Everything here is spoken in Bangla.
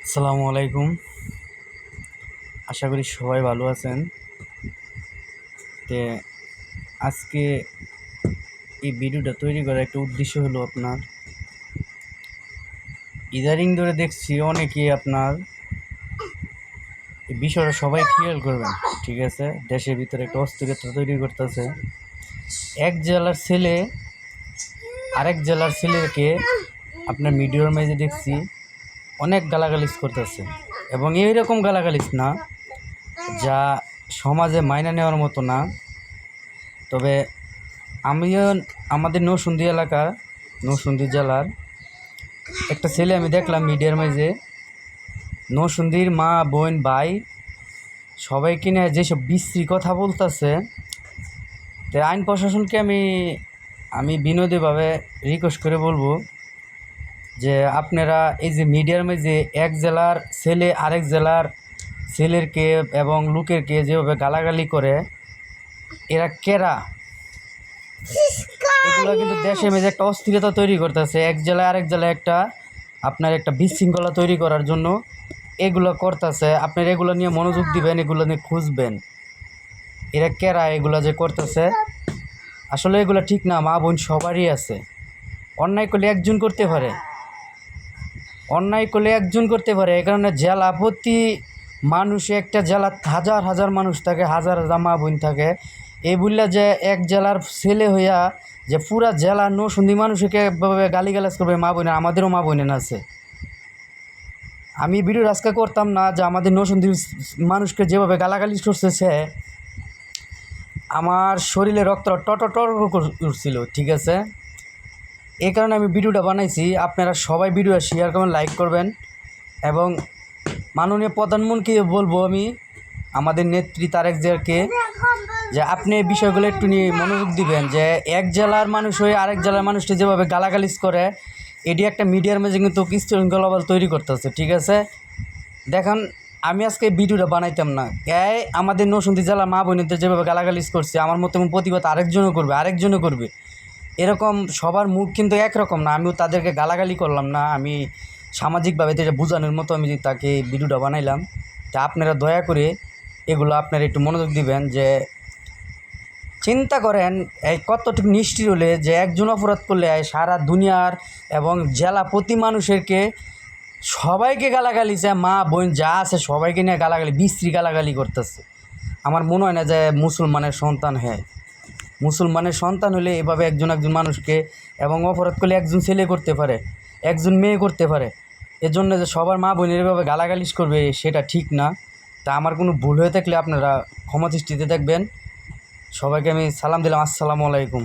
আসসালামু আলাইকুম। আশা করি সবাই ভালো আছেন। তে আজকে এই ভিডিওটা তৈরি করার একটা উদ্দেশ্য হলো আপনার ইদারিং ধরে দেখছি অনেকে আপনার এই বিষয়টা সবাই ক্লিয়ার করবেন, ঠিক আছে? দেশের ভিতরে একটা অস্থিরতা তৈরি করতেছে। এক জেলার ছেলে আরেক জেলার ছেলেকে আপনার মিডিয়ার মাঝে দেখছি অনেক গালাগালিজ করতেছে, এবং এইরকম গালাগালিজ না যা সমাজে মাইনা নেওয়ার মতো না। তবে আমিও আমাদের নরসিংদী জেলার একটা ছেলে আমি দেখলাম মিডিয়ার মাঝে নরসিংদীর মা বোন ভাই সবাইকে নিয়ে যেসব বিশ্রী কথা বলতেছে। তো আইন প্রশাসনকে আমি বিনোদীভাবে রিকোয়েস্ট করে বলবো যে আপনারা এই যে মিডিয়ার মাঝে এক জেলার ছেলে আরেক জেলার ছেলেরকে এবং লোকেরকে যেভাবে গালাগালি করে, এরা কেরা? এগুলো কিন্তু দেশের মেঝে একটা অস্থিরতা তৈরি করতেছে। এক জেলায় আরেক জেলায় একটা বিশৃঙ্খলা তৈরি করার জন্য এগুলো করতেছে। আপনারা এগুলো নিয়ে মনোযোগ দিবেন, এগুলো নিয়ে খুঁজবেন এরা কেরা, এগুলো যে করতেছে। আসলে এগুলো ঠিক না। মা বোন সবারই আছে। অন্যায় করলে একজন করতে পারে, এই কারণে জেলা প্রতি মানুষে একটা জেলা হাজার হাজার মানুষ থাকে, হাজার হাজার মা বোন থাকে। এই বললে যে এক জেলার ছেলে হইয়া যে পুরা জেলা নরসিংদী মানুষকে গালিগালাজ করবে মা বোনের, আমাদেরও মা বোনের আছে। আমি ভিডিও আজকে করতাম না যে আমাদের নরসিংদীর মানুষকে যেভাবে গালাগালিজ করতেছে আমার শরীরে রক্ত টর করছিল, ঠিক আছে? এই কারণে আমি ভিডিওটা বানাইছি। আপনারা সবাই ভিডিও শেয়ার করবেন, লাইক করবেন, এবং মাননীয় প্রধানমন্ত্রীকে বলবো আমি, আমাদের নেত্রী তারেক জিয়াকে, যে আপনি এই বিষয়গুলো একটু নিয়ে মনোযোগ দিবেন। যে এক জেলার মানুষ হয়ে আরেক জেলার মানুষকে যেভাবে গালাগালিজ করে, এটি একটা মিডিয়ার মাঝে কিন্তু বিশৃঙ্খলা তৈরি করতেছে, ঠিক আছে? দেখেন, আমি আজকে ভিডিওটা বানাইতাম না, আমাদের নরসিংদী জেলার মা বোনেদের যেভাবে গালাগালিজ করছে, আমার মতো প্রতিবাদ আরেকজনও করবে। এরকম সবার মুখ কিন্তু একরকম না। আমিও তাদেরকে গালাগালি করলাম না, আমি সামাজিকভাবে এটা বোঝানোর মতো আমি তাকে ভিডিওটা বানাইলাম। তা আপনারা দয়া করে এগুলো আপনারা একটু মনোযোগ দিবেন। যে চিন্তা করেন এই কতটুকু নিষ্ঠুর হলে যে একজন অপরাধ করলে সারা দুনিয়ার এবং জেলা প্রতি মানুষেরকে সবাইকে গালাগালিছে, মা বোন যা আছে সবাইকে নিয়ে গালাগালি, বিশ্রী গালাগালি করতেছে। আমার মনে হয় না যে মুসলমানের সন্তান হলে এভাবে একজন মানুষকে, এবং অপরাধ করলে একজন ছেলে করতে পারে, একজন মেয়ে করতে পারে। এজন্য যে সবার মা বোনের এভাবে গালাগালিজ করবে সেটা ঠিক না। তা আমার কোনো ভুল হয়ে থাকলে আপনারা ক্ষমা দৃষ্টিতে দেখবেন। সবাইকে আমি সালাম দিলাম। আসসালামু আলাইকুম।